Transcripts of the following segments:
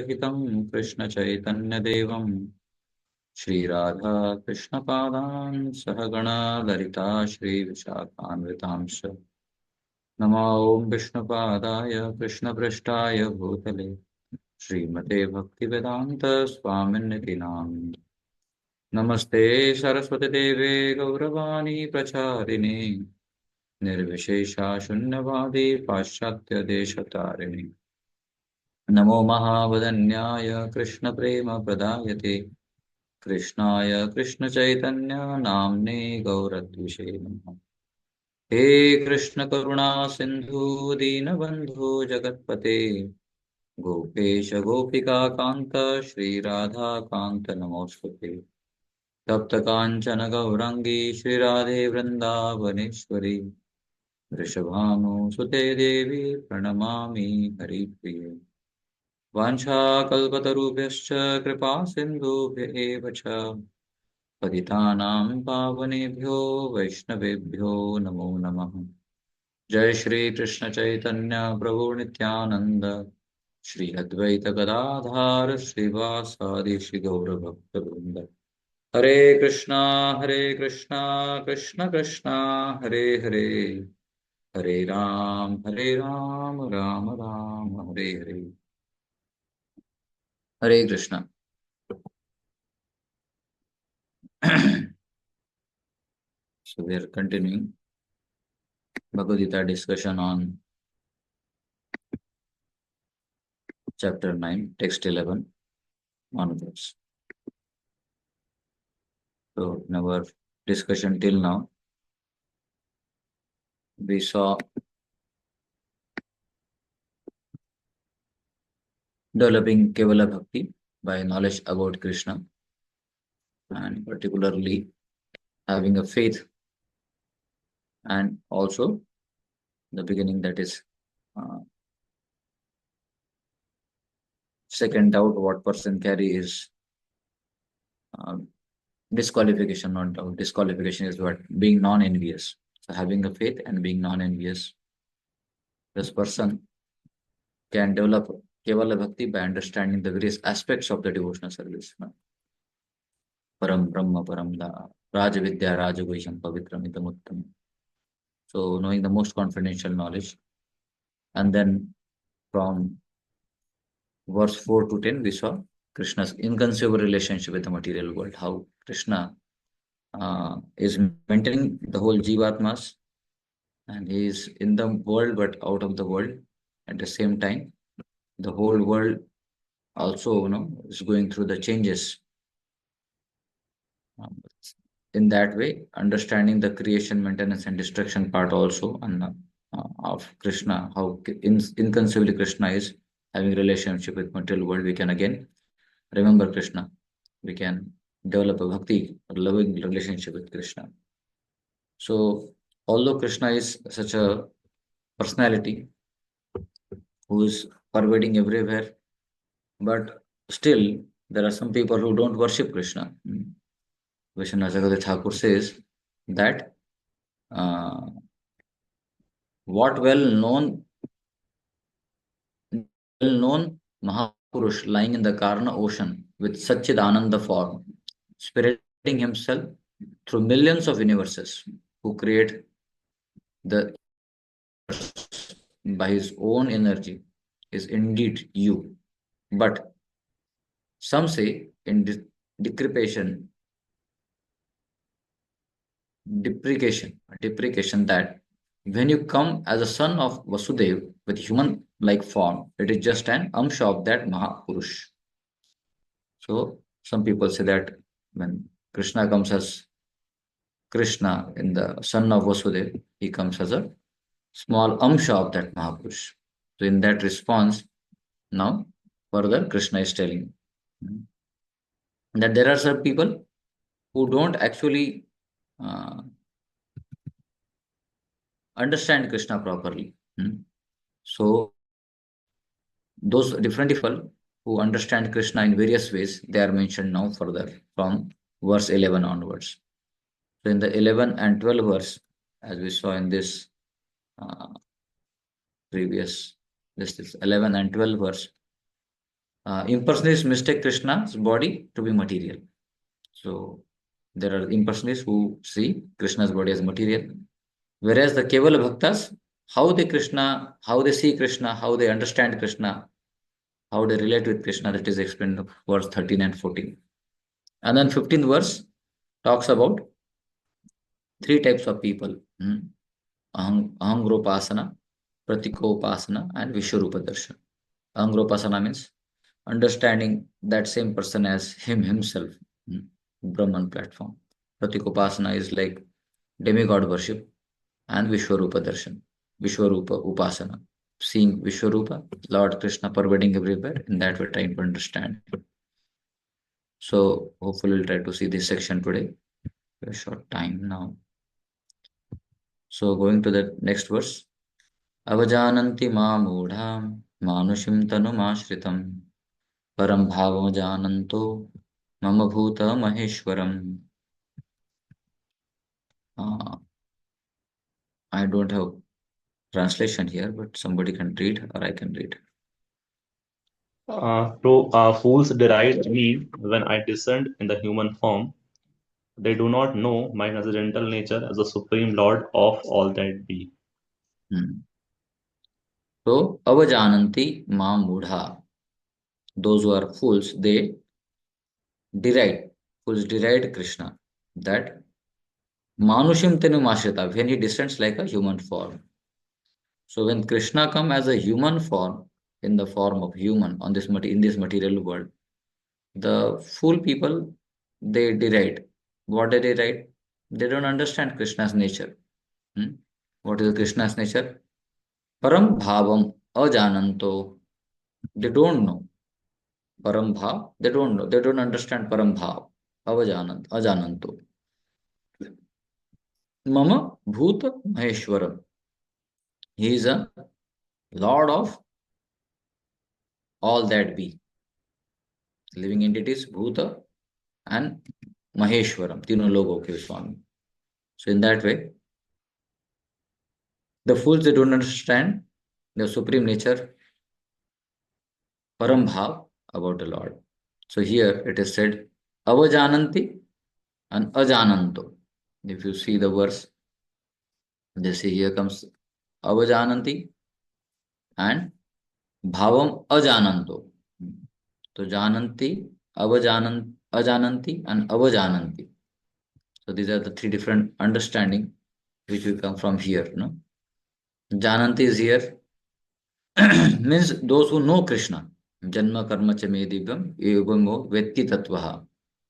हितं कृष्ण चैतन्य देवं श्री राधा कृष्ण पादान् सहगणा ललिता श्री विशाखान्वितांश नमो ओं विष्णुपादाय कृष्णपृष्ठाय भूतले श्रीमते भक्तिवेदान्त स्वामिन्निति नामिने नमस्ते सरस्वती देवे गौरवाणी प्रचारिणे निर्विशेषा शून्यवादी पाश्चात्य देशतारिणे नमो महावदन्याय कृष्णप्रेमप्रदायते कृष्णाय कृष्णचैतन्य नाम्ने गौरद्विषे नमः हे कृष्ण करुणा सिन्धु दीनबन्धु जगत्पते गोपेश गोपिका कान्त श्रीराधाकान्त नमोऽस्तुते तप्त काञ्चन गौराङ्गी श्रीराधे वृन्दावनेश्वरी वृषभानुसुते देवी प्रणमामि हरिप्रिये वाञ्छाकल्पतरुभ्यश्च कृपा सिन्धुभ्य एव च पतितानां पावनेभ्यो वैष्णवेभ्यो नमो नमः। जय श्री कृष्ण चैतन्य प्रभु नित्यानंद श्री अद्वैत गदाधार श्रीवासादि श्री गौर भक्तवृंद। हरे कृष्णा कृष्ण कृष्णा हरे हरे, हरे राम राम राम हरे हरे। हरे Krishna. So we are continuing Bhagavad Gita discussion on chapter 9, text 11 onwards. So in our discussion till now, we saw developing Kevala Bhakti by knowledge about Krishna, and particularly having a faith, and also the beginning, that is second doubt what person carry is disqualification, not doubt. Disqualification is what? Being non-envious. So having a faith and being non-envious, this person can develop Kevala Bhakti by understanding the various aspects of the devotional service. Param Brahma Param Da, Raja Vidya Raja Guhyam Pavitram Idamuttam. So knowing the most confidential knowledge. And then from verse 4 to 10, we saw Krishna's inconceivable relationship with the material world, how Krishna is maintaining the whole Jivatmas, and he is in the world but out of the world. At the same time, the whole world also is going through the changes. In that way, understanding the creation, maintenance, and destruction part also, and of Krishna, how inconceivably Krishna is having a relationship with material world, we can again remember Krishna. We can develop a bhakti, a loving relationship with Krishna. So, although Krishna is such a personality who is pervading everywhere, but still there are some people who don't worship Krishna. Vishwanath Chakravarti Thakur says that what well-known Mahapurush lying in the Karna ocean with Satchidananda form, spreading himself through millions of universes, who create the by his own energy, is indeed you. But some say in deprecation that when you come as a son of Vasudev with human-like form, it is just an amsha of that Mahapurush. So some people say that when Krishna comes as Krishna in the son of Vasudev, he comes as a small amsha of that Mahapurush. So in that response, now further Krishna is telling that there are some people who don't actually uh, understand Krishna properly. So those different people who understand Krishna in various ways, they are mentioned now further from verse 11 onwards. So in the 11 and 12 verse, as we saw in this uh, previous, this is 11 and 12 verse, Impersonalists mistake Krishna's body to be material. So there are impersonalists who see Krishna's body as material, whereas the Kevala Bhaktas, how they see Krishna, how they understand Krishna, how they relate with Krishna, that is explained in verse 13 and 14. And then 15th verse talks about three types of people. Ahangropasana, Pratikopasana, and Vishwarupa Darshan. Ahangropasana means understanding that same person as him himself. Brahman platform. Pratikopasana is like demigod worship, and Vishwarupa Darshan. Vishwarupa Upasana. Seeing Vishwarupa, Lord Krishna pervading everywhere, in that way trying to understand. So hopefully we'll try to see this section today. A short time now. So going to the next verse. Avajananti ma mudha manushim tanumashritam param bhavam jananto mama bhuta maheshwaram. I don't have translation here, but somebody can read or I can read. Fools deride me when I descend in the human form. They do not know my transcendental nature as the supreme lord of all that be. So avajananti ma mudha. Those who are fools, they deride. Fools deride Krishna. That manushim tenumashita, when he descends like a human form. So when Krishna come as a human form, in the form of human on this in this material world, the fool people, they deride. What they deride? They don't understand Krishna's nature. What is Krishna's nature? Param bhavam ajananto. They don't know. Param bhav, they don't know. They don't understand param bhav. Ajananto. Mama bhuta maheshwaram. He is a lord of all that be. Living entities, bhuta and maheshwaram. Tino logo ke Swami. So in that way, the fools, they don't understand the supreme nature, param bhav, about the Lord. So here it is said, avajananti and ajananto. If you see the verse, they say here comes avajananti and bhavam ajananto. So jananti, ajananti and avajananti. So these are the three different understanding which will come from here. No? Jananti is here means those who know Krishna. Janma karma cha me divyam evam vetti tattvaha.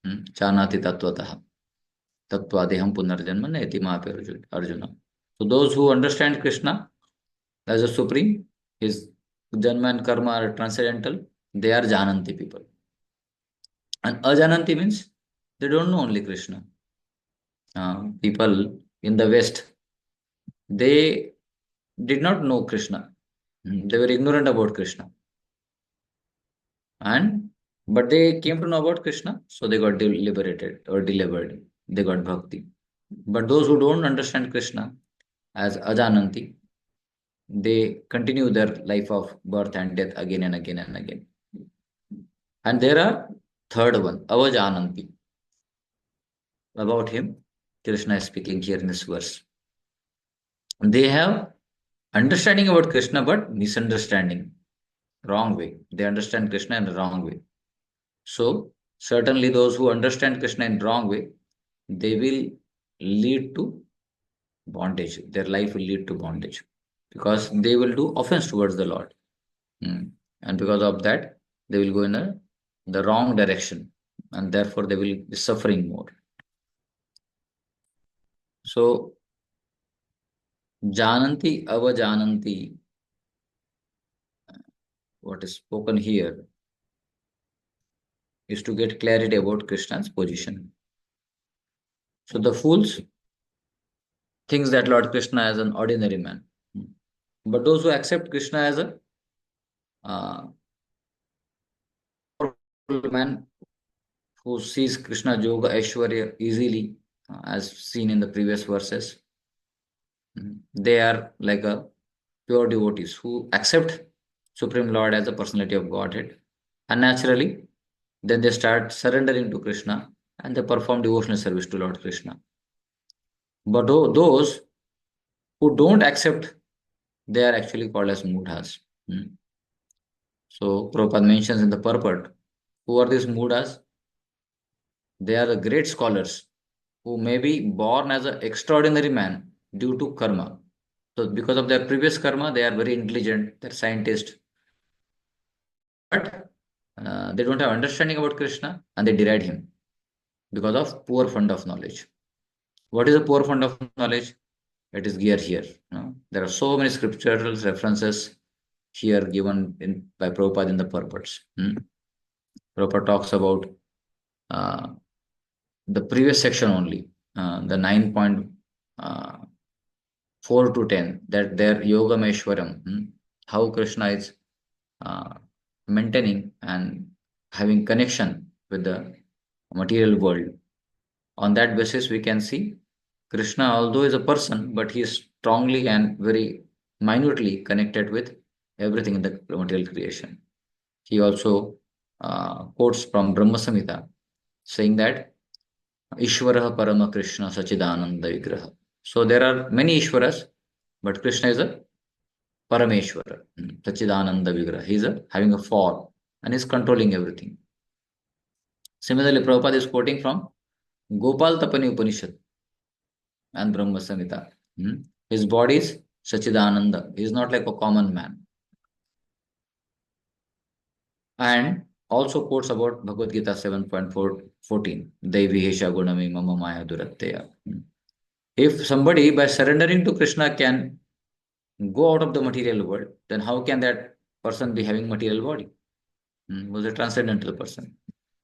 Chanati tattvataha. Tattvadeham punarjanma neti maape Arjuna. So those who understand Krishna as a supreme, his janma and karma are transcendental, they are jananti people. And ajananti means they don't know only Krishna. People in the West, they did not know Krishna. They were ignorant about Krishna. But they came to know about Krishna, so they got liberated or delivered. They got bhakti. But those who don't understand Krishna as ajananti, they continue their life of birth and death again and again and again. And there are third one, avajananti. About him, Krishna is speaking here in this verse. They have understanding about Krishna, but misunderstanding, wrong way. They understand Krishna in the wrong way. So certainly those who understand Krishna in wrong way, they will lead to bondage. Their life will lead to bondage because they will do offense towards the Lord. And because of that, they will go in the wrong direction and therefore they will be suffering more. So jananti, avajananti, what is spoken here is to get clarity about Krishna's position. So the fools thinks that Lord Krishna is an ordinary man. But those who accept Krishna as a man who sees Krishna Yoga Aishwarya easily, as seen in the previous verses, they are like a pure devotees who accept Supreme Lord as a personality of Godhead. unnaturally. Then they start surrendering to Krishna and they perform devotional service to Lord Krishna. But those who don't accept, they are actually called as mudhas. Hmm. So Prabhupada mentions in the purport, who are these mudhas? They are the great scholars who may be born as an extraordinary man due to karma. So because of their previous karma, they are very intelligent, they're scientists, but they don't have understanding about Krishna and they deride him because of poor fund of knowledge. What is a poor fund of knowledge? It is gear here. There are so many scriptural references here given by Prabhupada in the purports. Prabhupada talks about uh, the previous section only, the 9.4 to 10, that their yoga Meshwaram, how Krishna is uh, maintaining and having connection with the material world. On that basis, we can see Krishna, although is a person, but he is strongly and very minutely connected with everything in the material creation. He also quotes from Brahma Samhita saying that Ishvara Parama Krishna Sachidananda Vigraha. So there are many Ishvaras, but Krishna is a Parameshwara, Sachidananda Vigraha. He is having a form and is controlling everything. Similarly, Prabhupada is quoting from Gopal Tapani Upanishad and Brahma Samhita. His body is Sachidananda. He is not like a common man. And also quotes about Bhagavad Gita 7.14, Devi Hesha Gunami Mama Maya Duratteya. If somebody by surrendering to Krishna can go out of the material world, then how can that person be having material body? Was a transcendental person.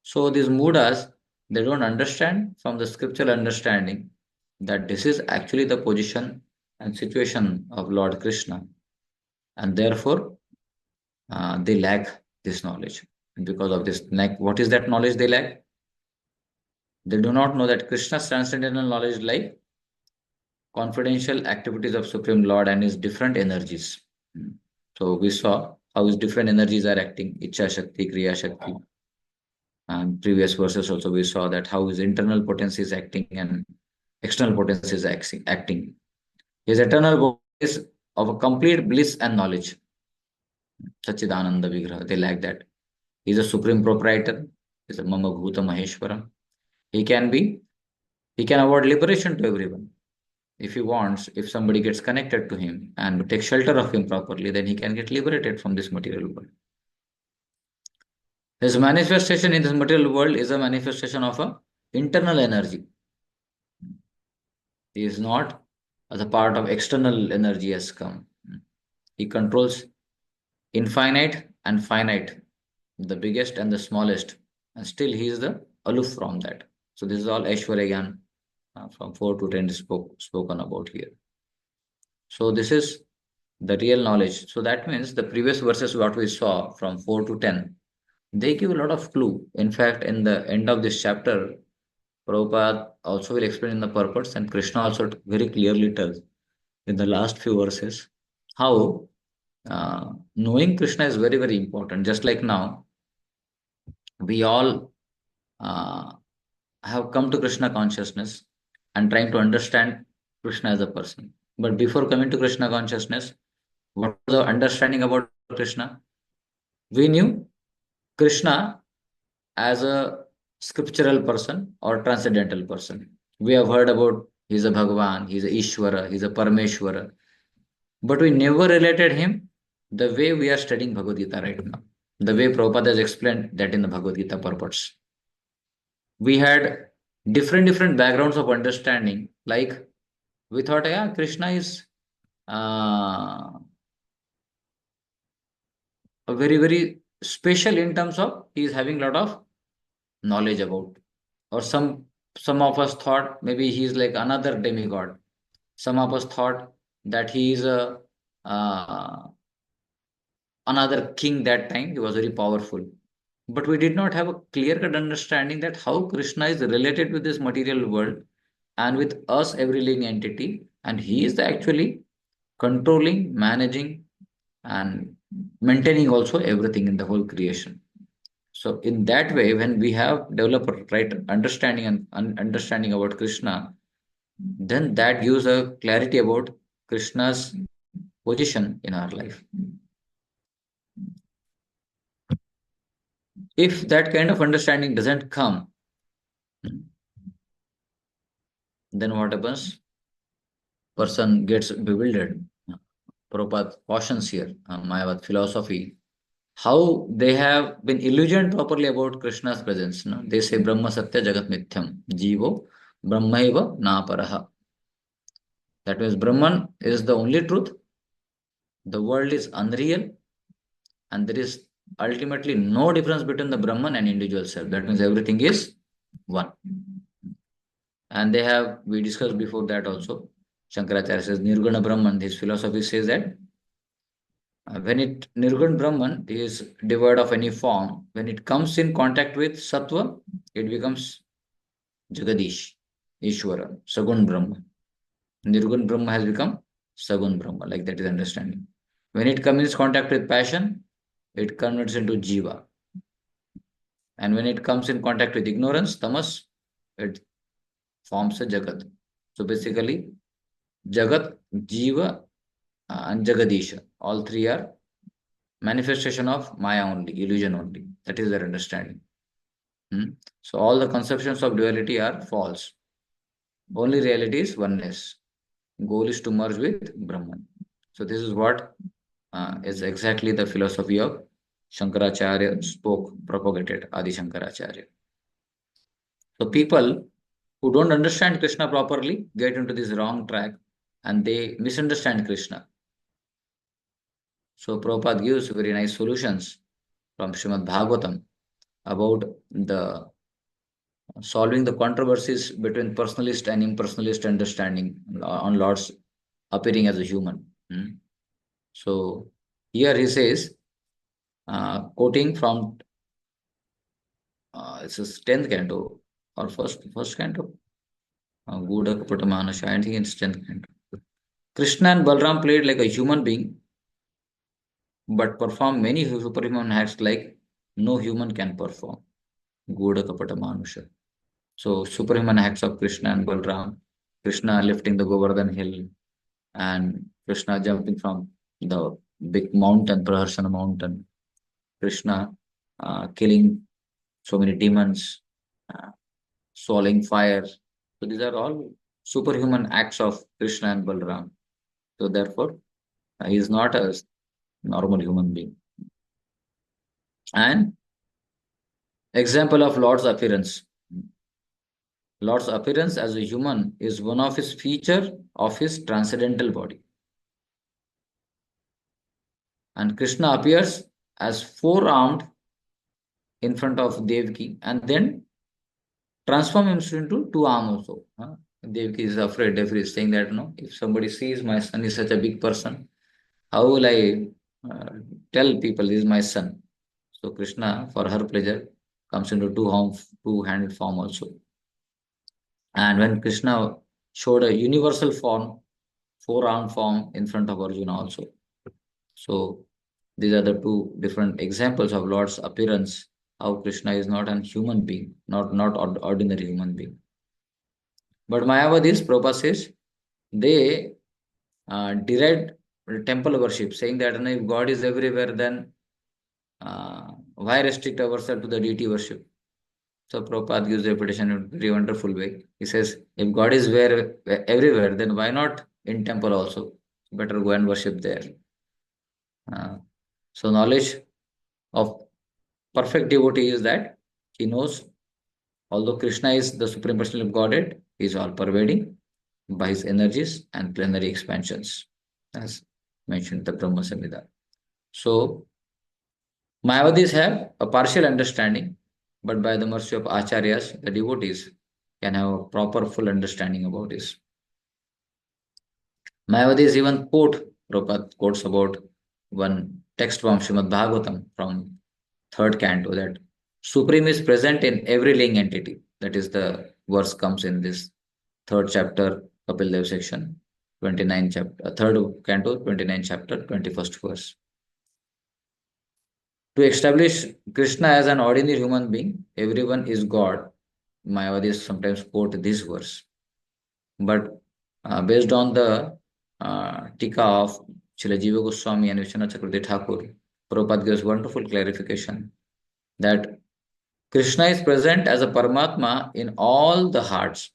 So these mudas, they don't understand from the scriptural understanding that this is actually the position and situation of Lord Krishna, and therefore they lack this knowledge. And because of this lack, what is that knowledge they lack? They do not know that Krishna's transcendental knowledge like confidential activities of Supreme Lord and his different energies. So we saw how his different energies are acting, Ichha Shakti, Kriya Shakti. And previous verses also we saw that how his internal potency is acting and external potency is acting. His eternal body is of a complete bliss and knowledge. Sachidananda Vigraha, they lack that. He is a supreme proprietor, he is a Mama Bhuta Maheshwaram. He can be, he can award liberation to everyone. If he wants, if somebody gets connected to him and takes shelter of him properly, then he can get liberated from this material world. His manifestation in this material world is a manifestation of a internal energy. He is not as a part of external energy has come. He controls infinite and finite, the biggest and the smallest, and still he is the aloof from that. So this is all Aishwarya from 4 to 10 spoken about here. So this is the real knowledge. So that means the previous verses what we saw from 4 to 10, they give a lot of clue. In fact, in the end of this chapter, Prabhupada also will explain in the purpose, and Krishna also very clearly tells in the last few verses how knowing Krishna is very, very important. Just like now, we all uh, have come to Krishna consciousness and trying to understand Krishna as a person. But before coming to Krishna consciousness, what was the understanding about Krishna? We knew Krishna as a scriptural person or transcendental person. We have heard about he's a Bhagavan, he's a Ishvara, he's a Parameshwara, but we never related him the way we are studying Bhagavad Gita right now, the way Prabhupada has explained that in the Bhagavad Gita purports. We had different backgrounds of understanding. Like we thought, yeah, Krishna is uh, a very special in terms of he is having a lot of knowledge about, or some of us thought maybe he is like another demigod. Some of us thought that he is a uh, another king that time. He was very powerful, but we did not have a clear cut understanding that how Krishna is related with this material world and with us, every living entity, and he is actually controlling, managing, and maintaining also everything in the whole creation. So in that way, when we have developed right understanding and understanding about Krishna, then that gives a clarity about Krishna's position in our life. If that kind of understanding doesn't come, then what happens? Person gets bewildered. Prabhupada cautions here, Mayavad philosophy, how they have been illusioned properly about Krishna's presence. No? They say Brahma Satya Jagat Mithyam, Jivo Brahmaiva Naparaha. That means Brahman is the only truth, the world is unreal, and there is ultimately no difference between the Brahman and individual self. That means everything is one. And they have, we discussed before that also, Shankaracharya says Nirguna Brahman, his philosophy says that when it Nirgun Brahman is devoid of any form, when it comes in contact with Sattva, it becomes Jagadish, Ishvara, Sagun Brahma. Nirgun Brahma has become Sagun Brahma, like that is understanding. When it comes in contact with passion, it converts into Jiva. And when it comes in contact with ignorance, Tamas, it forms a Jagat. So basically, Jagat, Jiva, and Jagadisha, all three are manifestation of Maya only, illusion only. That is their understanding. So all the conceptions of duality are false. Only reality is oneness. Goal is to merge with Brahman. So this is what is exactly the philosophy of Shankaracharya spoke, propagated, Adi Shankaracharya. So people who don't understand Krishna properly get into this wrong track and they misunderstand Krishna. So Prabhupada gives very nice solutions from Srimad Bhagavatam about the solving the controversies between personalist and impersonalist understanding on Lord's appearing as a human. So here he says, quoting from it's his 10th canto or first canto, Guda Kapatamanasha, I think it's 10th canto. Krishna and Balram played like a human being, but performed many superhuman acts like no human can perform. Guda Kapatamanasha. So superhuman acts of Krishna and Balram, Krishna lifting the Govardhan hill, and Krishna jumping from the big mountain, Praharsana mountain, Krishna killing so many demons, uh, swallowing fire. So these are all superhuman acts of Krishna and Balram. So therefore, he is not a normal human being. And example of Lord's appearance. Lord's appearance as a human is one of his feature of his transcendental body. And Krishna appears as four-armed in front of Devaki and then transform himself into two arms also. Devaki is afraid, Devaki is saying that no, if somebody sees my son is such a big person, how will I tell people he is my son? So Krishna, for her pleasure, comes into two-handed form also. And when Krishna showed a universal form, four-armed form in front of Arjuna also. So these are the two different examples of Lord's appearance, how Krishna is not a human being, not ordinary human being. But Mayavadis, Prabhupada says, they deride temple worship, saying that if God is everywhere, then why restrict ourselves to the deity worship? So Prabhupada gives the repetition in a very wonderful way. He says, if God is everywhere, then why not in temple also? Better go and worship there. So knowledge of perfect devotee is that he knows, although Krishna is the Supreme Personality of Godhead, he is all pervading by his energies and plenary expansions, as mentioned in the Brahma Samhita. So Mayavadis have a partial understanding, but by the mercy of Acharyas, the devotees can have a proper full understanding about this. Mayavadis even Prabhupada quotes about one text from Srimad Bhagavatam from third canto that Supreme is present in every living entity. That is the verse comes in this third chapter, Kapil Dev section, 29 chapter, third canto, 29 chapter, 21st verse. To establish Krishna as an ordinary human being, everyone is God. Mayavadis sometimes quote this verse. But based on the Tika of Srila Jiva Goswami and Vishwanath Chakravarti Thakur, Prabhupada gives wonderful clarification that Krishna is present as a Paramatma in all the hearts.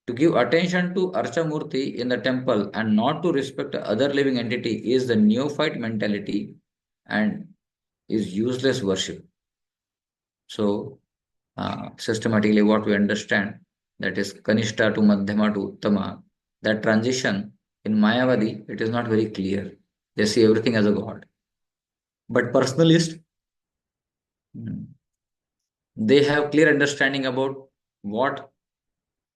To give attention to Archamurti in the temple and not to respect other living entity is the neophyte mentality and is useless worship. So, systematically, what we understand, that is Kanishta to Madhyama to Uttama, that transition in Mayavadi, it is not very clear. They see everything as a god. But personalist, mm, they have clear understanding about what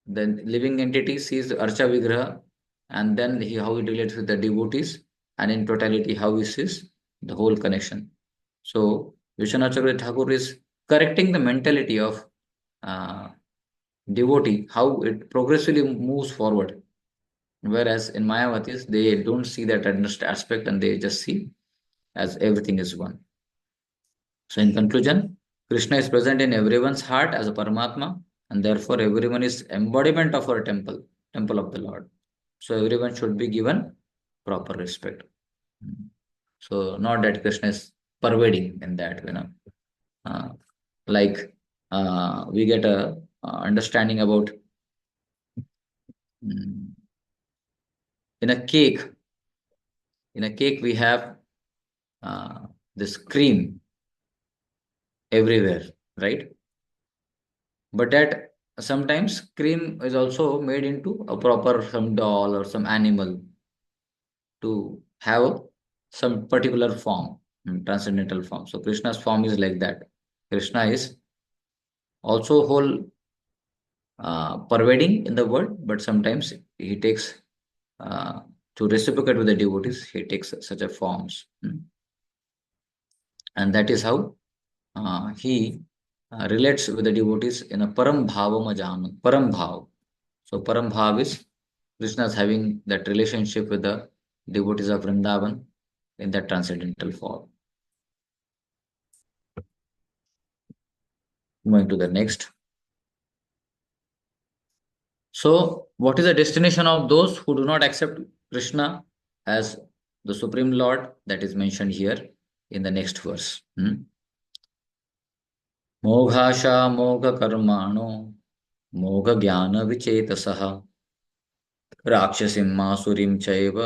the living entity sees Archa Vigraha, and then how it relates with the devotees, and in totality, how he sees the whole connection. So, Vishwanath Chakravarti Thakur is correcting the mentality of uh, devotee, how it progressively moves forward. Whereas in Mayavatis, they don't see that aspect and they just see as everything is one. So, in conclusion, Krishna is present in everyone's heart as a Paramatma, and therefore everyone is embodiment of our temple, temple of the Lord. So, everyone should be given proper respect. So, not that Krishna is pervading in that. Uh, like we get a understanding about mm, in a cake. In a cake, we have this cream everywhere, right? But that sometimes cream is also made into a proper some doll or some animal to have some particular form, transcendental form. So Krishna's form is like that. Krishna is also whole pervading in the world, but sometimes he takes uh, to reciprocate with the devotees, he takes such a forms. And that is how he relates with the devotees in a param bhava majam, param bhav. So param bhav is Krishna is having that relationship with the devotees of Vrindavan in that transcendental form. Moving to the next. So, what is the destination of those who do not accept Krishna as the Supreme Lord? That is mentioned here in the next verse. मोघाशा मोघकर्माणो मोघज्ञानविचेतसः राक्षसीं मासुरीं चैव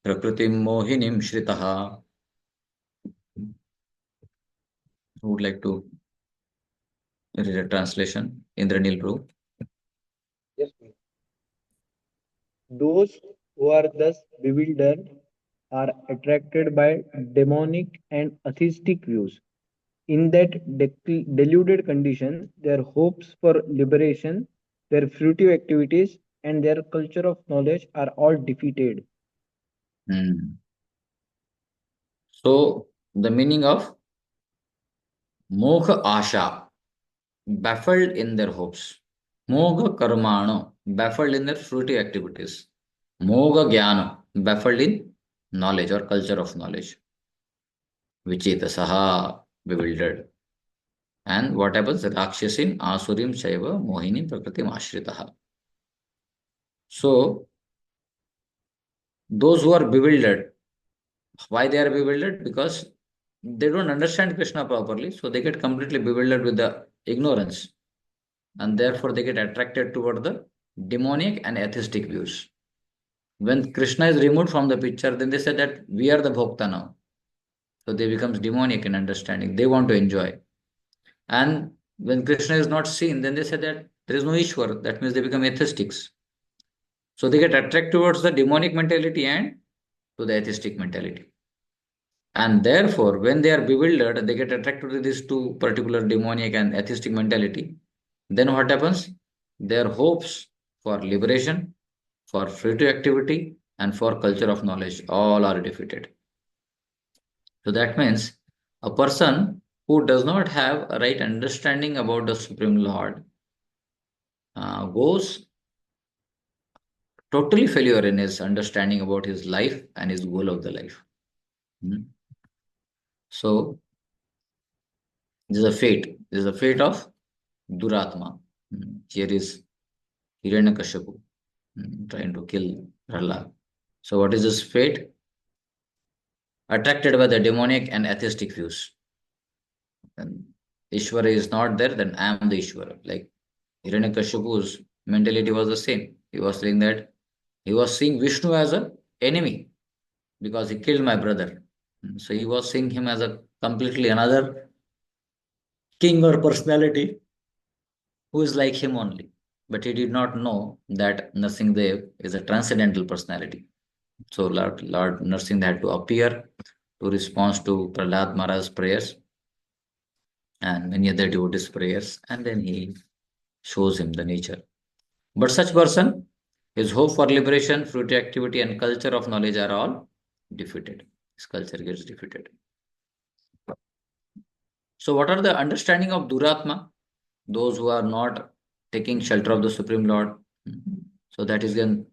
प्रकृतिं मोहिनीं श्रितः. Who would like to read a translation? Indranil Prabhu. Yes, ma'am. Those who are thus bewildered are attracted by demonic and atheistic views. In that deluded condition, their hopes for liberation, their fruitive activities, and their culture of knowledge are all defeated. Hmm. So, the meaning of Moha Asha, baffled in their hopes. Moga Karmano, baffled in their fruitive activities. Moga Jnana, baffled in knowledge or culture of knowledge. Vichita Saha, bewildered. And what happens? Rakshasin, Asurim, Shaiva, Mohinim, Prakritim, Ashritaha. So, those who are bewildered, why they are bewildered? Because they don't understand Krishna properly, so they get completely bewildered with the ignorance, and therefore they get attracted toward the demonic and atheistic views. When Krishna is removed from the picture, then they say that we are the Bhokta now. So they becomes demonic in understanding. They want to enjoy. And when Krishna is not seen, then they say that there is no Ishwar. That means they become atheistics. So they get attracted towards the demonic mentality and to the atheistic mentality. And therefore, when they are bewildered, they get attracted to these two particular demonic and atheistic mentality. Then what happens? Their hopes for liberation, for fruitive activity, and for culture of knowledge all are defeated. So that means a person who does not have a right understanding about the Supreme Lord goes totally failure in his understanding about his life and his goal of the life. Hmm. So This is a fate. This is the fate of Duratma. Here is Hiranyakashipu trying to kill Prahlad. So what is this fate? Attracted by the demonic and atheistic views. And Ishvara is not there, then I am the Ishvara. Like Hiranyakashipu's mentality was the same. He was saying that he was seeing Vishnu as an enemy because he killed my brother. So he was seeing him as a completely another king or personality who is like him only. But he did not know that Narsimhadev is a transcendental personality. So Lord Narsimha had to appear to respond to Prahlad Maharaj's prayers and many other devotees' prayers, and then he shows him the nature. But such person, his hope for liberation, fruity activity, and culture of knowledge are all defeated. His culture gets defeated. So, what are the understanding of Duratma? Those who are not taking shelter of the Supreme Lord. So that is then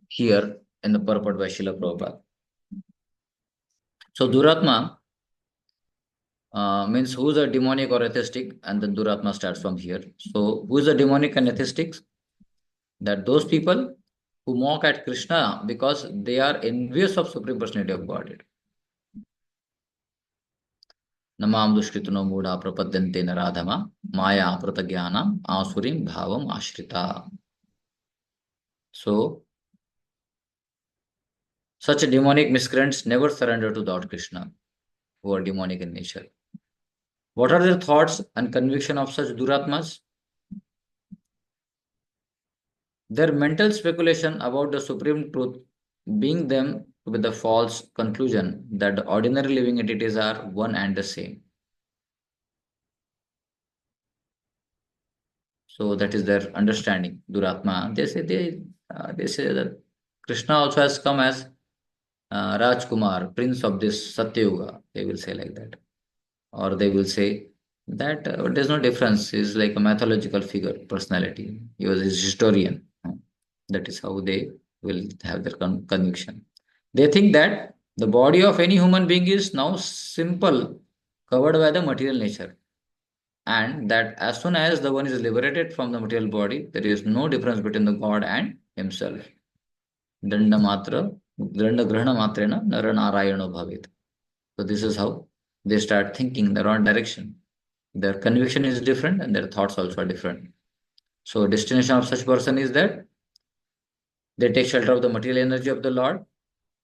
here in the purport by Srila Prabhupada. So Duratma means who is a demonic or atheistic, and then Duratma starts from here. So who is a demonic and atheistic? That those people who mock at Krishna because they are envious of Supreme Personality of Godhead. Namam dushkritano mooda prapadyante naradhama maya pratagyanam asurim bhavam ashrita. So such demonic miscreants never surrender to Lord Krishna, who are demonic in nature. What are their thoughts and conviction of such Duratmas? Their mental speculation about the supreme truth being them with the false conclusion that the ordinary living entities are one and the same. So that is their understanding. Duratma. They say that Krishna also has come as Rajkumar, prince of this Satyuga. They will say like that, or they will say that there's no difference. He's like a mythological figure, personality. He was a historian. That is how they will have their conviction. They think that the body of any human being is now simple, covered by the material nature, and that as soon as the one is liberated from the material body, there is no difference between the God and himself. Danda matra, danda grahana matrena nara narayano bhavit. So this is how they start thinking in the wrong direction. Their conviction is different and their thoughts also are different. So destination of such person is that they take shelter of the material energy of the Lord,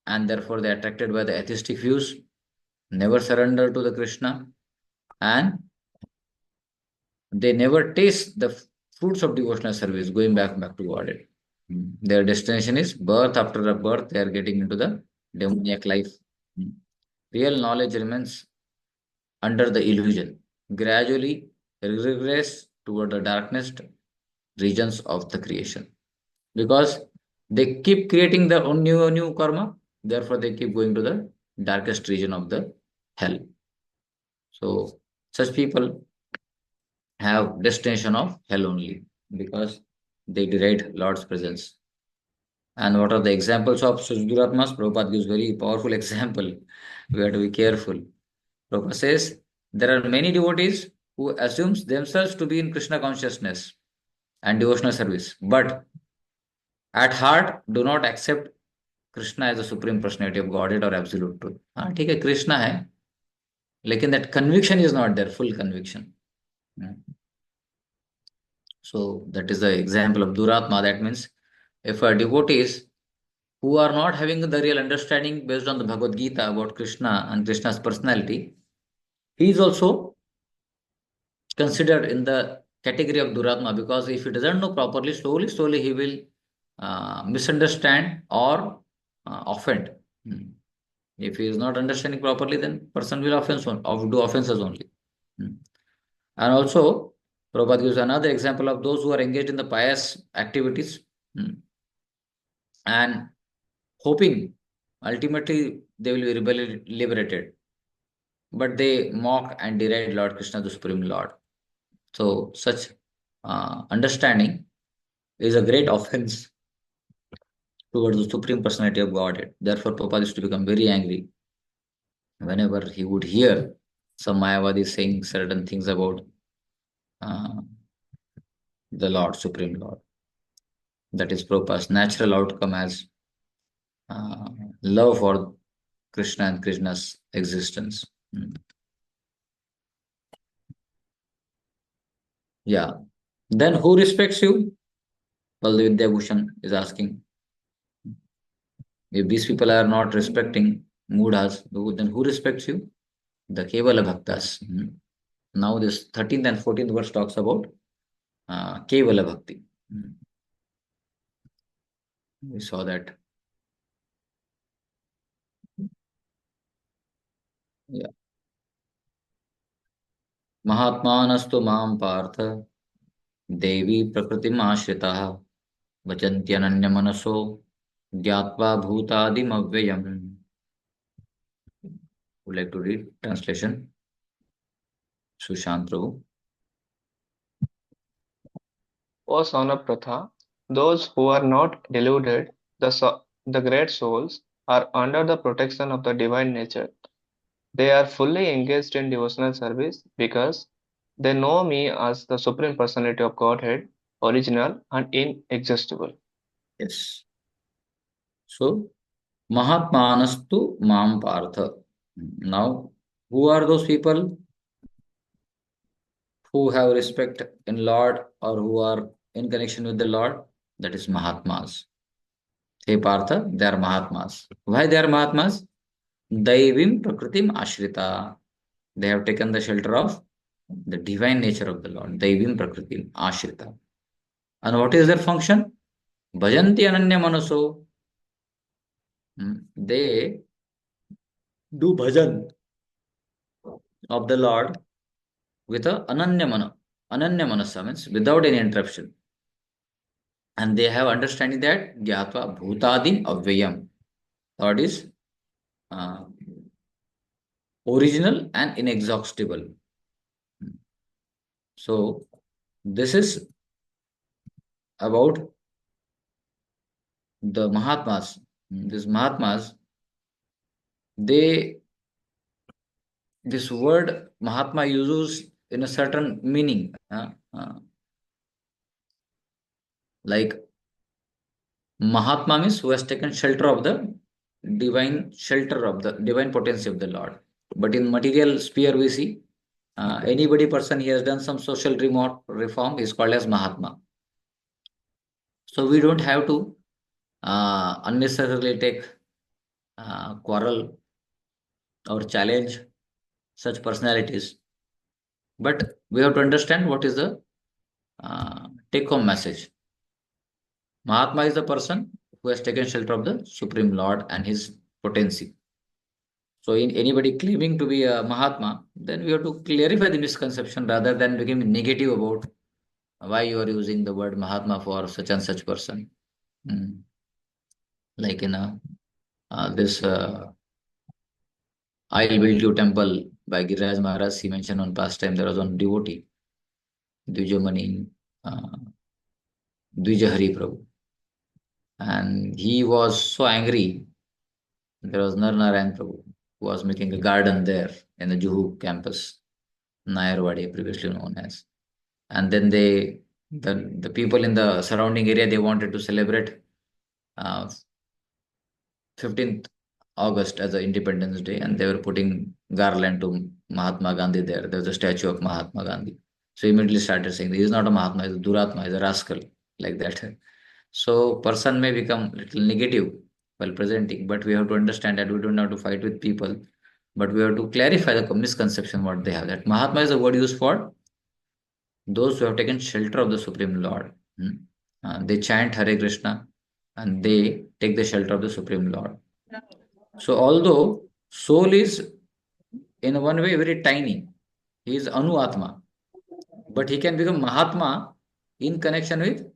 and therefore they are attracted by the atheistic views, never surrender to the Krishna, and they never taste the fruits of devotional service, going back to Godhead. Their destination is birth after a birth, they are getting into the demoniac life. Real knowledge remains under the illusion, gradually regress toward the darkness regions of the creation. Because they keep creating their own new karma, therefore they keep going to the darkest region of the hell. So such people have destination of hell only because they deride Lord's presence. And what are the examples of such duratmas? Prabhupada gives very powerful example. We have to be careful. Prabhupada says there are many devotees who assumes themselves to be in Krishna consciousness and devotional service, but at heart do not accept Krishna as the supreme personality of Godhead or absolute truth. हाँ ठीक है कृष्णा है लेकिन that conviction is not there, full conviction. So that is the example of Duratma. That means if a devotees who are not having the real understanding based on the Bhagavad Gita about Krishna and Krishna's personality, he is also considered in the category of Duratma because if he doesn't know properly, slowly he will misunderstand or offend. If he is not understanding properly, then person will do offenses only. And also, Prabhupada gives another example of those who are engaged in the pious activities and hoping ultimately they will be liberated. But they mock and deride Lord Krishna, the Supreme Lord. So such understanding is a great offense towards the Supreme Personality of Godhead. Therefore, Prabhupada used to become very angry whenever he would hear some Mayavadi saying certain things about uh, the Lord, Supreme Lord, that is Prabhupada's natural outcome as uh, love for Krishna and Krishna's existence. Yeah. Then who respects you? Well, Vidyabhushan is asking. If these people are not respecting Mudhas, then who respects you? The Kevala Bhaktas. Now this 13th and 14th verse talks about Kevala Bhakti. We saw that. Yeah. Mahatmanastu mam partha devi prakritim ashritaha vachantyananya manaso gyatva bhutadim avyayam. Would like to read translation? Sushant Prabhu. O son of Pratha, those who are not deluded, the great souls, are under the protection of the divine nature. They are fully engaged in devotional service because they know me as the Supreme Personality of Godhead, original and inexhaustible. Yes. So, Mahatmanastu mam partha. Now, who are those people who have respect in Lord or who are in connection with the Lord? That is Mahatmas. Hey Partha, they are Mahatmas. Why they are Mahatmas? Daivim Prakritim Ashrita. They have taken the shelter of the divine nature of the Lord. Daivim Prakritim Ashrita. And what is their function? Bhajanti Ananya Manaso. They do bhajan of the Lord with a Ananya Manasa means without any interruption. And they have understanding that Gyatva Bhutadim Avyayam. Lord is uh, original and inexhaustible. So this is about the Mahatmas. These Mahatmas, they this word Mahatma uses in a certain meaning, like Mahatma means who has taken shelter of the divine potency of the Lord. But in material sphere, we see anybody person he has done some social remote reform is called as Mahatma. So we don't have to unnecessarily take quarrel or challenge such personalities. But we have to understand what is the take home message. Mahatma is the person who has taken shelter of the Supreme Lord and his potency. So, in anybody claiming to be a Mahatma, then we have to clarify the misconception rather than becoming negative about why you are using the word Mahatma for such and such person. Like in this I'll build you temple by Giriraj Maharaj, he mentioned on past time there was one devotee, Dvijamani uh, Dvijahari Prabhu. And he was so angry. There was Narnarayan Prabhu who was making a garden there in the Juhu campus, Nayarwadi, previously known as. And then the people in the surrounding area, they wanted to celebrate uh, 15th August as the Independence Day, and they were putting garland to Mahatma Gandhi there. There was a statue of Mahatma Gandhi. So immediately started saying, he is not a Mahatma, he is a Duratma, he is a rascal, like that. So person may become little negative while presenting, but we have to understand that we don't have to fight with people, but we have to clarify the misconception what they have. That Mahatma is a word used for those who have taken shelter of the Supreme Lord. They chant Hare Krishna and they take the shelter of the Supreme Lord. So although soul is in one way very tiny, he is Anu Atma, but he can become Mahatma in connection with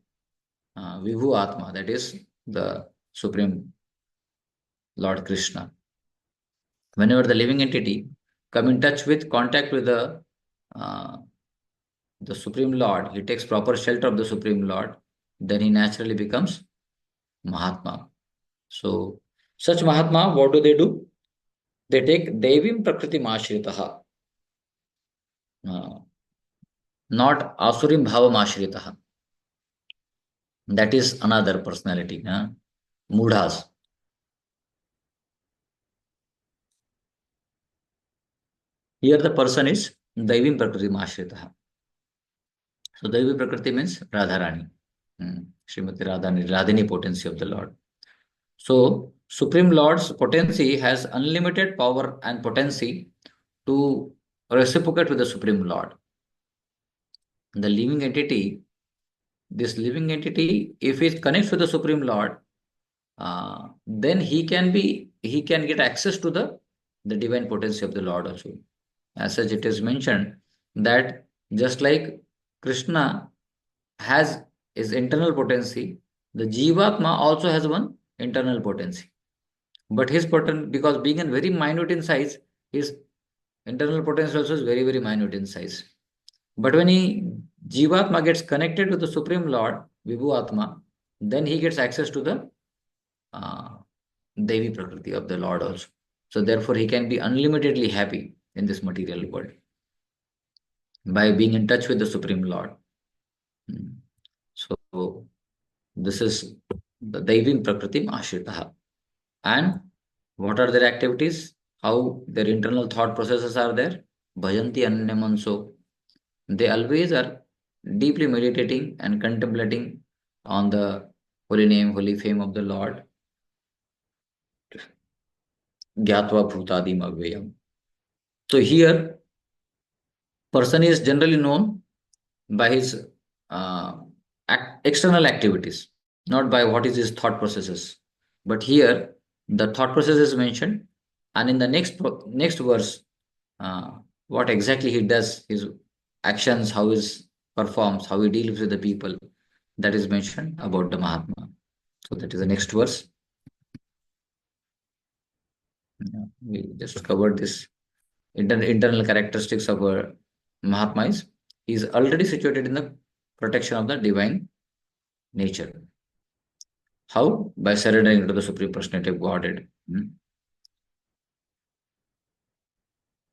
Vibhu Atma, that is the Supreme Lord Krishna. Whenever the living entity come in touch with contact with uh, the Supreme Lord, he takes proper shelter of the Supreme Lord, then he naturally becomes Mahatma. So such Mahatma, what do? They take Devim Prakriti Mashritaha, not Asurim Bhava Mashritaha. That is another personality, Mudhas. Here the person is Devim Prakriti Mashritaha. So Devi Prakriti means Radharani. Srimati Radhani, Radhini potency of the Lord. So Supreme Lord's potency has unlimited power and potency to reciprocate with the Supreme Lord. The living entity, this living entity, if it connects with the Supreme Lord, then he can get access to the divine potency of the Lord also. As such, it is mentioned that just like Krishna has his internal potency, the Jivatma also has one internal potency. But his potent, because being in very minute in size, his internal potency also is very, very minute in size. But when Jivatma gets connected to the Supreme Lord, Vibhu Atma, then he gets access to the uh, Devi Prakriti of the Lord also. So therefore, he can be unlimitedly happy in this material world by being in touch with the Supreme Lord. So this is the Devi Prakriti Ashritaha. And what are their activities? How their internal thought processes are there? Bhajanti Anyamanso. They always are deeply meditating and contemplating on the holy name, holy fame of the Lord. Gyatva Bhutadim Avayam. So here, person is generally known by his uh, external activities, not by what is his thought processes. But here, the thought process is mentioned, and in the next verse, uh, what exactly he does, his actions, how he performs, how he deals with the people, that is mentioned about the Mahatma. So that is the next verse. We just covered this internal characteristics of a Mahatma is he is already situated in the protection of the divine nature. How? By surrendering to the Supreme Personality of Godhead.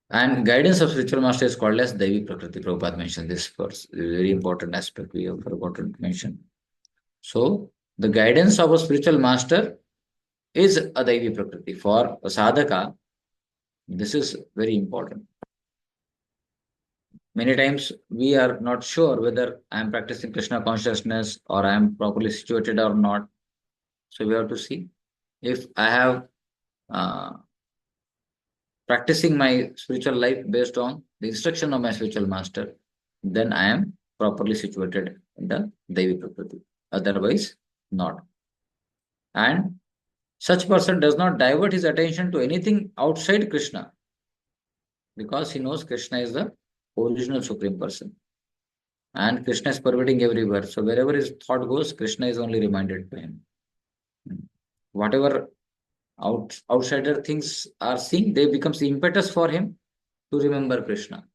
And guidance of spiritual master is called as Devi Prakriti. Prabhupada mentioned this first. It's a very important aspect we have forgotten to mention. So, the guidance of a spiritual master is a Devi Prakriti. For a sadhaka, this is very important. Many times we are not sure whether I am practicing Krishna consciousness or I am properly situated or not. So we have to see if I have practicing my spiritual life based on the instruction of my spiritual master, then I am properly situated in the Devi Prakriti. Otherwise, not. And such person does not divert his attention to anything outside Krishna because he knows Krishna is the original supreme person. And Krishna is pervading everywhere. So wherever his thought goes, Krishna is only reminded to him. Whatever outsider things are seeing, they becomes the impetus for him to remember Krishna.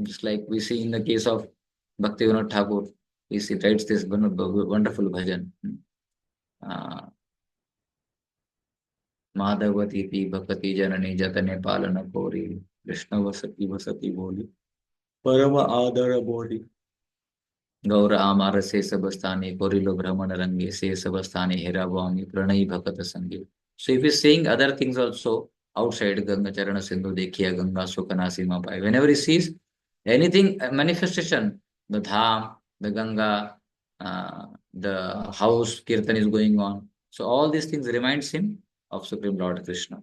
Just like we see in the case of Bhaktivinoda Thakur, he writes this wonderful bhajan. Madhavati Bhakati Janani Jatane Palana Kori Krishna Vasati Boli Parama Adara Boli Gaura Amara Se Sabastani Korilo Brahmana Rangi Se Sabastani Heravami Pranai Bhakat Sangi. So if he's saying other things also outside Ganga Charana Sindhu Dekhiya Ganga Sukana Sima Pai, whenever he sees anything manifestation, the dham, the Ganga, the house kirtan is going on. So all these things reminds him of Supreme Lord Krishna.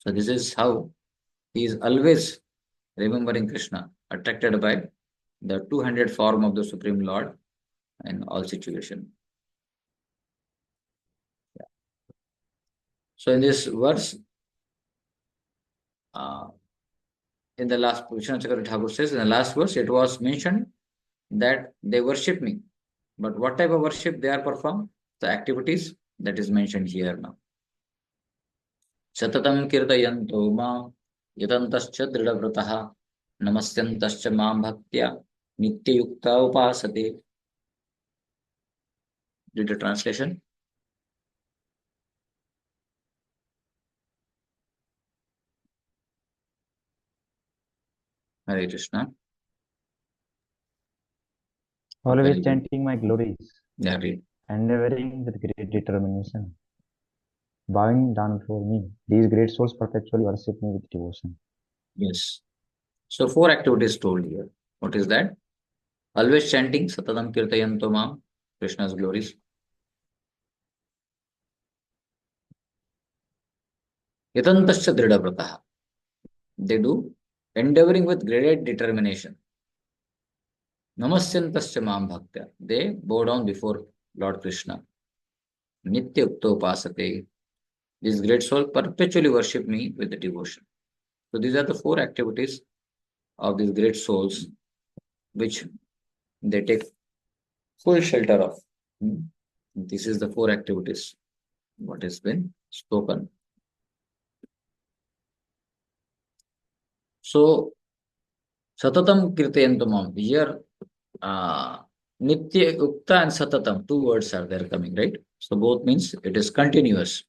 So this is how he is always remembering Krishna, attracted by the two-handed form of the Supreme Lord in all situation. Yeah. So in this verse, in the last, Vishwanath Chakravarti Thakur says, in the last verse, it was mentioned that they worship me. But what type of worship they are performed? The activities that is mentioned here now. Satatam kirtayanto ma yatantascha dridavratah namasyantascha mam bhaktya nityayukta upasate. Did the translation? Hare Krishna. Always Very good. chanting my glories, Yeah, read. endeavoring with great determination, bowing down before me. These great souls perpetually worship me with devotion. Yes. So 4 activities told here. What is that? Always chanting Satatam Kirtayanto Mam, Krishna's glories. Yatantascha Dridhavrataha. They do endeavoring with great determination. Namasyantascha Mam Bhaktya. They bow down before Lord Krishna. Nitya Uptopasate. This great soul perpetually worship me with the devotion. So these are the 4 activities of these great souls which they take full shelter of. This is the 4 activities what has been spoken. So Satatam Kirtayantamam. Here Nitya Ukta and Satatam, 2 words are there coming, right? So both means it is continuous.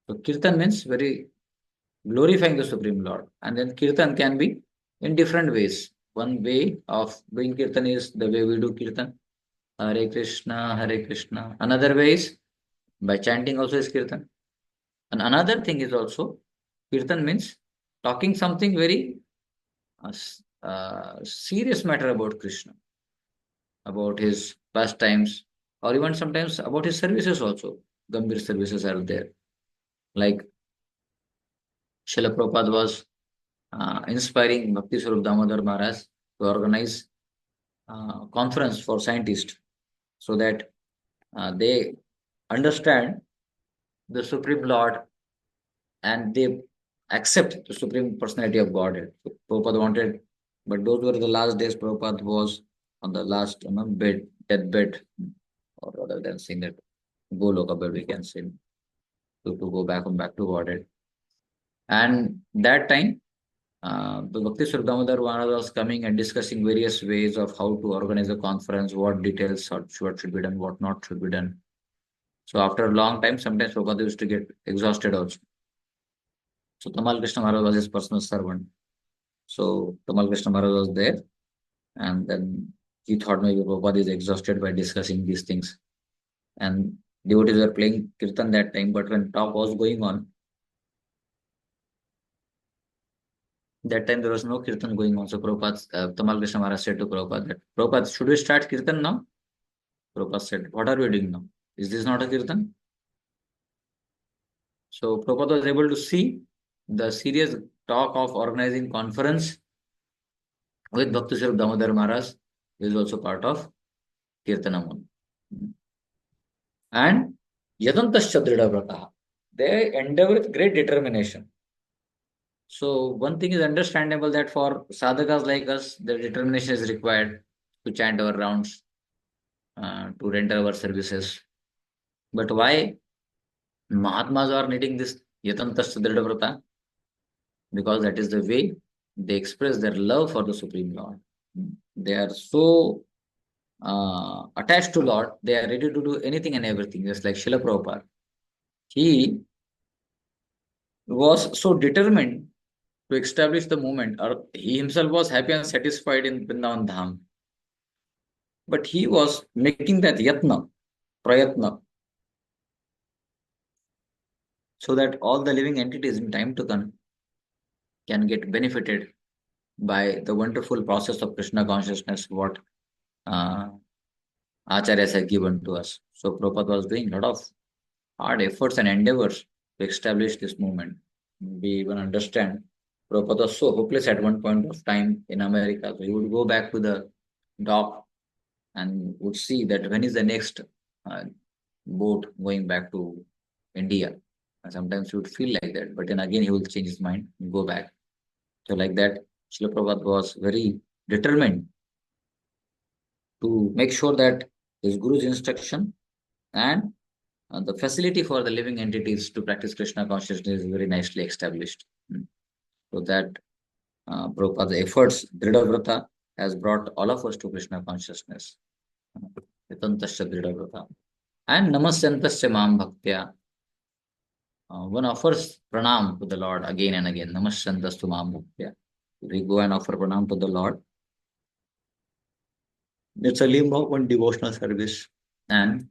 So Kirtan means very glorifying the Supreme Lord. And then Kirtan can be in different ways. One way of doing Kirtan is the way we do Kirtan. Hare Krishna, Hare Krishna. Another way is by chanting also is Kirtan. And another thing is also Kirtan means talking something very serious matter about Krishna, about his pastimes, or even sometimes about his services also. Gambhir services are there. Like Srila Prabhupada was inspiring Bhakti Swarup Damodar Maharaj to organize conference for scientists so that they understand the Supreme Lord and they accept the Supreme Personality of Godhead. So Prabhupada wanted, but those were the last days. Prabhupada was on the last bed, deathbed, or rather than saying that Goloka bed, we can say, to go back to Godhead. And that time, the Bhakti Swarup Damodar Maharaj was coming and discussing various ways of how to organize a conference, what details, what should be done, what not should be done. So after a long time, sometimes Prabhupada used to get exhausted also. So Tamal Krishna Maharaj was his personal servant. So Tamal Krishna Maharaj was there, and then he thought maybe Prabhupada is exhausted by discussing these things. And devotees were playing kirtan that time, but when talk was going on, that time there was no kirtan going on. So Prabhupada, Tamal Krishna Maharaj said to Prabhupada that, Prabhupada, should we start kirtan now? Prabhupada said, what are we doing now? Is this not a kirtan? So Prabhupada was able to see the serious talk of organizing conference with Bhakti Swarup Damodar Maharaj is also part of Kirtanam. And Yadantascha Dridhavrataha. They endeavor with great determination. So one thing is understandable that for sadhakas like us, the determination is required to chant our rounds, to render our services. But why Mahatmas are needing this Yatantascha Dridhavrata? Because that is the way they express their love for the Supreme Lord. They are so attached to Lord, they are ready to do anything and everything, just like Srila Prabhupada. He was so determined to establish the movement, or he himself was happy and satisfied in Vrindavan Dham. But he was making that yatna, prayatna, so that all the living entities in time to come can get benefited by the wonderful process of Krishna consciousness, what uh, Acharyas have given to us. So Prabhupada was doing a lot of hard efforts and endeavors to establish this movement. We even understand Prabhupada was so hopeless at one point of time in America. So he would go back to the dock and would see that when is the next uh, boat going back to India. And sometimes he would feel like that, but then again he will change his mind and go back. So like that, Srila Prabhupada was very determined to make sure that his Guru's instruction and the facility for the living entities to practice Krishna consciousness is very nicely established. So that Prabhupada's efforts, Dridhavrata, has brought all of us to Krishna consciousness. Yatantasya Dridhavrata. And Namasyantasya Mam Bhaktya. One offers pranam to the Lord again and again. Namasyantastu Mam Bhaktya. We go and offer pranam to the Lord. It's a limb of one devotional service, and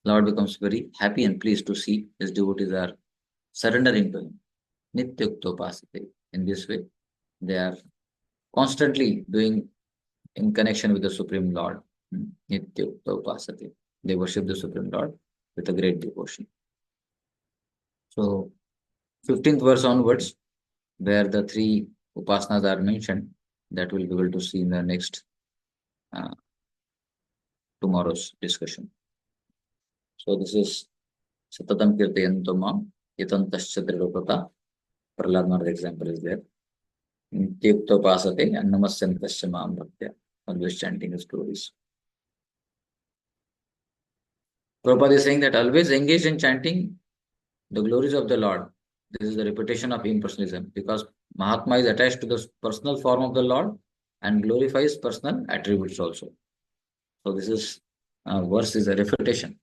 Lord becomes very happy and pleased to see his devotees are surrendering to him. Nityuktopasate. In this way, they are constantly doing in connection with the Supreme Lord. Nityuktopasate. They worship the Supreme Lord with a great devotion. So, 15th verse onwards, where the three upasanas are mentioned, that we'll be able to see in the next uh, tomorrow's discussion. So this is Satatam Kirtayanto Mam Yatantascha Dridopata. Prahlad Maharaj example is there. Tyuktopasate and Namasyantascha Mam Bhaktya. Always chanting his stories. Prabhupada is saying that always engage in chanting the glories of the Lord. This is the repetition of impersonalism, because Mahatma is attached to the personal form of the Lord and glorifies personal attributes also. So this is verse is a refutation.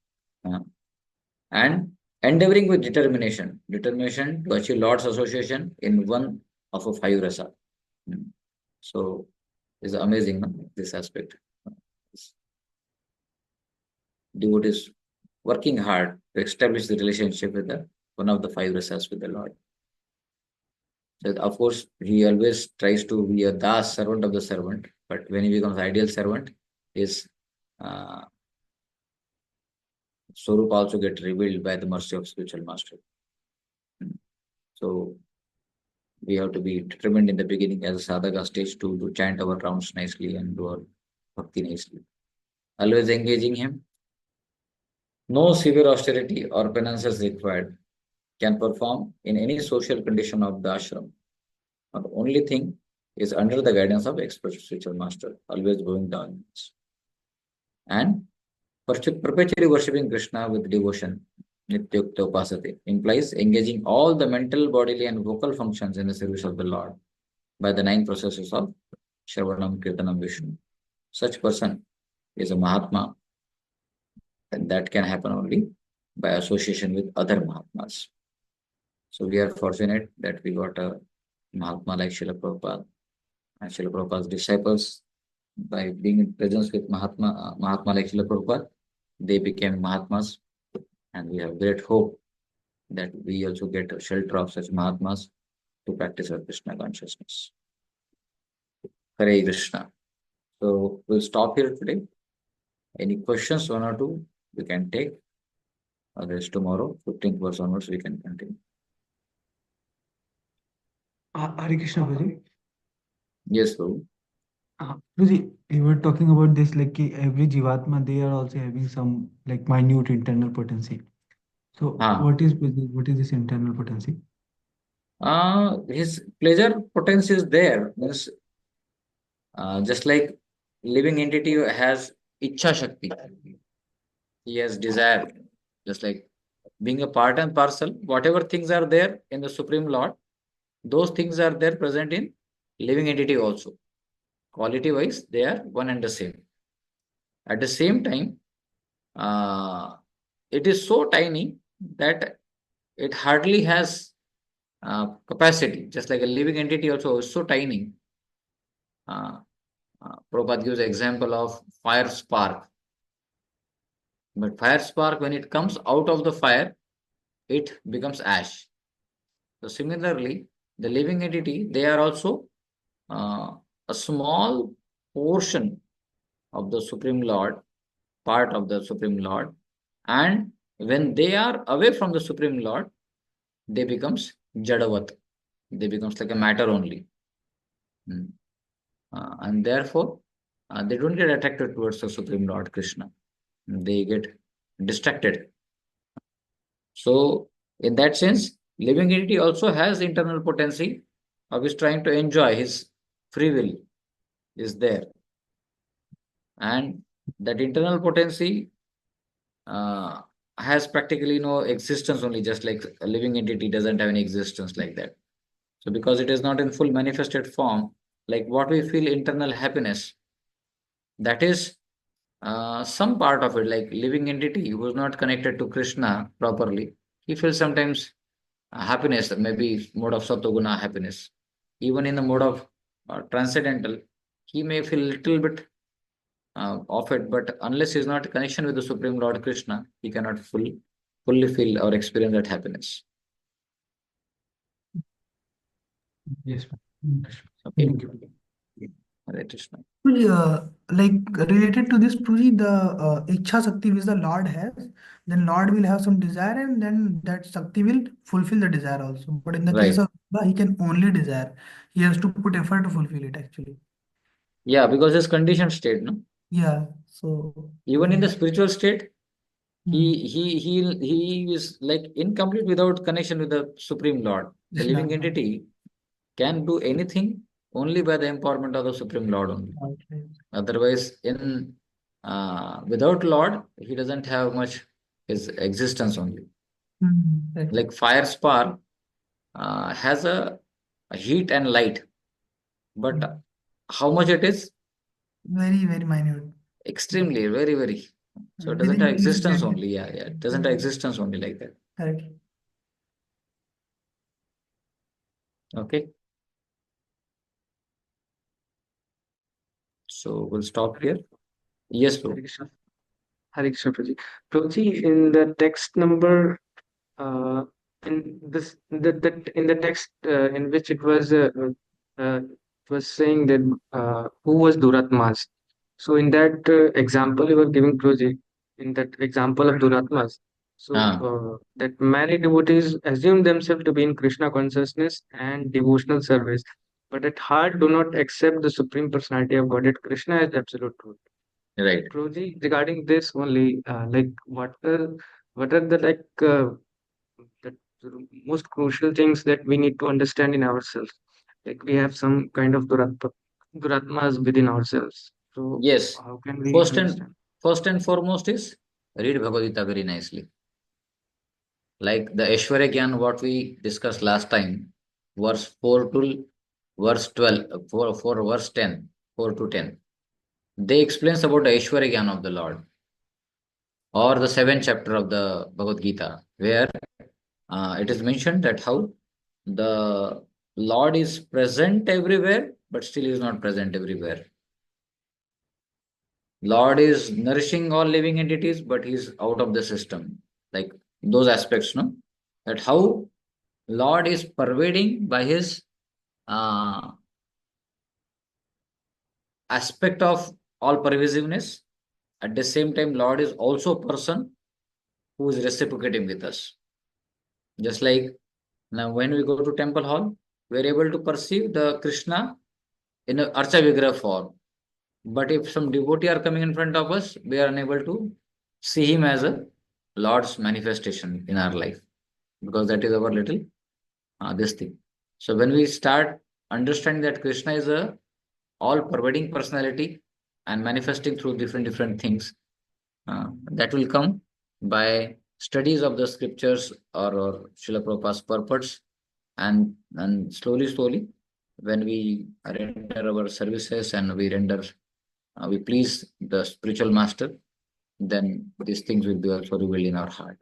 And endeavoring with determination to achieve Lord's association in one of a five rasa. So it's amazing, no? This aspect. Devotees working hard to establish the relationship with the one of the five rasas with the Lord. So of course, he always tries to be a das, servant of the servant, but when he becomes ideal servant, his Swarup also get revealed by the mercy of spiritual master. So we have to be determined in the beginning as a sadhaka stage to chant our rounds nicely and do our bhakti nicely. Always engaging him. No severe austerity or penance is required. Can perform in any social condition of the ashram. But only thing is under the guidance of expert spiritual master, always going down. And perpetually worshipping Krishna with devotion, Nityukta Upasate, implies engaging all the mental, bodily, and vocal functions in the service of the Lord by the 9 processes of Shravanam, Kirtanam, Vishnu. Such person is a Mahatma, and that can happen only by association with other Mahatmas. So we are fortunate that we got a Mahatma like Srila Prabhupada and Srila Prabhupada's disciples. By being in presence with Mahatma like Srila Prabhupada, they became Mahatmas, and we have great hope that we also get a shelter of such Mahatmas to practice our Krishna consciousness. Hare Krishna. So we'll stop here today. Any questions, one or two, we can take. Otherwise, tomorrow, 15th verse onwards, we can continue. Hare Krishna, Prabhuji. Yes, Prabhu. Prabhuji, you were talking about this like every Jivatma, they are also having some like minute internal potency. So what is this internal potency? His pleasure potency is there. Means, just like living entity has Ichha Shakti. He has desire. Just like being a part and parcel, whatever things are there in the Supreme Lord, those things are there present in living entity also. Quality wise, they are one and the same. At the same time, it is so tiny that it hardly has capacity. Just like a living entity also is so tiny. Prabhupada gives example of fire spark. But fire spark, when it comes out of the fire, it becomes ash. So similarly, the living entity, they are also a small portion of the Supreme Lord, part of the Supreme Lord. And when they are away from the Supreme Lord, they becomes Jadavat. They becomes like a matter only. And therefore, they don't get attracted towards the Supreme Lord Krishna. They get distracted. So, in that sense, living entity also has internal potency of his trying to enjoy his free will is there. And that internal potency has practically no existence only, just like a living entity doesn't have any existence like that. So because it is not in full manifested form, like what we feel internal happiness, that is some part of it, like living entity who is not connected to Krishna properly, he feels sometimes happiness, maybe mode of Satoguna happiness. Even in the mode of or transcendental, he may feel little bit of it, but unless he is not in connection with the Supreme Lord Krishna, he cannot fully feel or experience that happiness. Yes. Okay. Thank you. Hare Krishna. Like related to this, Prabhuji, the Ichha Shakti which the Lord has, then Lord will have some desire and then that Shakti will fulfill the desire also. But in the case Right. of Shiva, he can only desire. He has to put effort to fulfill it actually. Yeah, because his conditioned state, no? Yeah. So Even in the spiritual state, hmm, he is like incomplete without connection with the Supreme Lord. The Krishna. living entity can do anything only by the empowerment of the Supreme Lord only. Right. Otherwise, in without Lord, he doesn't have much his existence only. Right. Like fire spark has a heat and light, but how much it is? Very, very minute. Extremely, very. So it doesn't Within have it, you will existence get only. Yeah. It doesn't have existence only like that. correct. Okay. So we'll stop here. Yes, bro. Hare Krishna. Hare Krishna, Prabhuji. Prabhuji, in the text number, in this, in the text in which it was saying that who was Duratmas. So in that example you were giving, Prabhuji, in that example of Duratmas, so Ah, that many devotees assume themselves to be in Krishna consciousness and devotional service, but at heart do not accept the Supreme Personality of Godhead Krishna as absolute truth. right. Prabhuji, regarding this only, like what are the the most crucial things that we need to understand in ourselves? Like we have some kind of duratmas within ourselves. So Yes. how can we First and understand? first and foremost is read Bhagavad Gita very nicely. Like the Aishwarya Gyan, what we discussed last time, verse 4 to verse 12, 4 verse 10, 4 to 10. They explains about the Aishwarya Gyan of the Lord, or the seventh chapter of the Bhagavad Gita, where it is mentioned that how the Lord is present everywhere, but still is not present everywhere. Lord is nourishing all living entities, but he's out of the system. Like those aspects, no? That how Lord is pervading by his uh, aspect of all pervasiveness. At the same time, Lord is also a person who is reciprocating with us. Just like now, when we go to temple hall, we are able to perceive the Krishna in a Archa Vigraha form. But if some devotee are coming in front of us, we are unable to see him as a Lord's manifestation in our life, because that is our little this thing. So when we start understanding that Krishna is a all pervading personality and manifesting through different things, that will come by studies of the scriptures, or Srila Prabhupada's purports, and slowly, when we render our services and we please the spiritual master, then these things will be also revealed in our heart.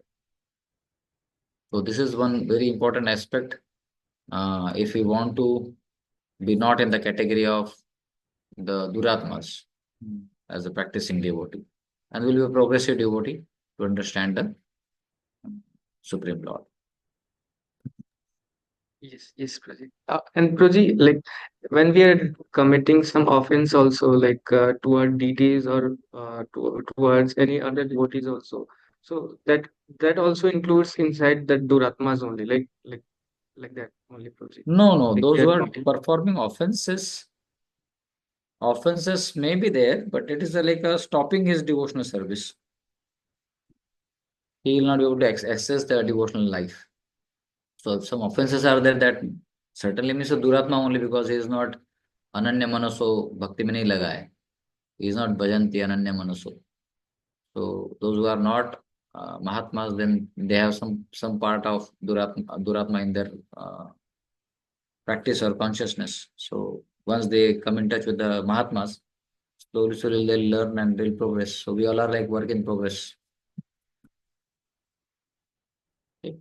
So this is one very important aspect. If we want to be not in the category of the Duratmas as a practicing devotee, and will be a progressive devotee to understand the Supreme Lord. Yes, Praji. And Praji, like when we are committing some offense also, like toward deities or towards any other devotees also, so that also includes inside the duratmas only, like that only, Praji. No, Like we those are who are committing. performing offenses may be there, but it is like a stopping his devotional service. He will not be able to access the devotional life. So some offenses are there, that certainly means a Duratma only, because he is not Ananya Manaso, Bhakti mein nahi laga hai. He is not Bhajanti Ananya Manaso. So those who are not Mahatmas, then they have some part of Duratma in their practice or consciousness. So once they come in touch with the Mahatmas, slowly they'll learn and they'll progress. So we all are like work in progress. Okay.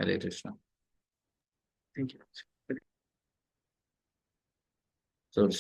Hare Krishna. Thank you. So start